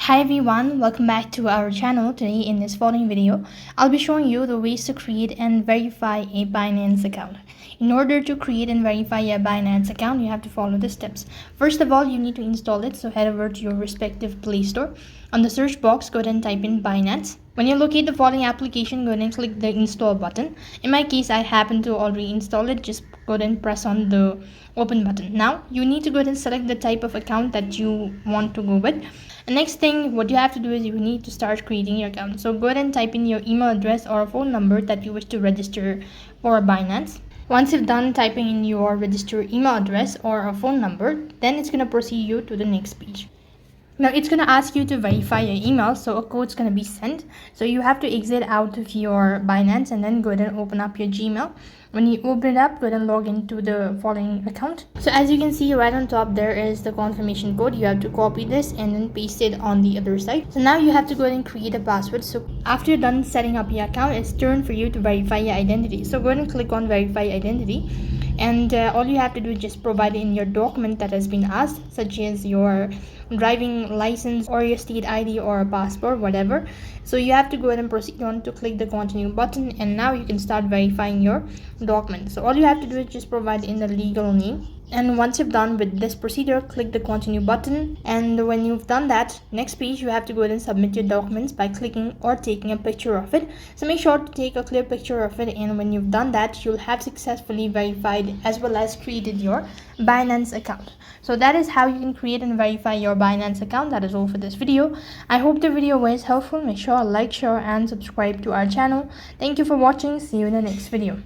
Hi everyone, welcome back to our channel. Today in this following video, I'll be showing you the ways to create and verify a Binance account. In order to create and verify a Binance account, you have to follow the steps. First of all, you need to install it, so head over to your respective Play Store. On the search box, go ahead and type in Binance. When you locate the following application, go ahead and click the install button. In my case, I happen to already install it. Just go ahead and press on the open button. Now, you need to go ahead and select the type of account that you want to go with. The next thing, what you have to do is you need to start creating your account. So go ahead and type in your email address or a phone number that you wish to register for Binance. Once you've done typing in your registered email address or a phone number, then it's going to proceed you to the next page. Now it's going to ask you to verify your email, so a code's going to be sent. So you have to exit out of your Binance and then go ahead and open up your Gmail. When you open it up, go ahead and log into the following account. So as you can see right on top, there is the confirmation code. You have to copy this and then paste it on the other side. So now you have to go ahead and create a password. So after you're done setting up your account, it's turn for you to verify your identity. So go ahead and click on verify identity. And all you have to do is just provide in your document that has been asked, such as your driving license or your state ID or a passport, whatever. So you have to go ahead and proceed on to click the continue button, and now you can start verifying your document. So all you have to do is just provide in the legal name. And once you've done with this procedure, click the continue button. And when you've done that, next page you have to go ahead and submit your documents by clicking or taking a picture of it. So make sure to take a clear picture of it, and when you've done that, you'll have successfully verified as well as created your Binance account. So that is how you can create and verify your Binance account. That is all for this video. I hope the video was helpful. Make sure to like, share and subscribe to our channel. Thank you for watching. See you in the next video.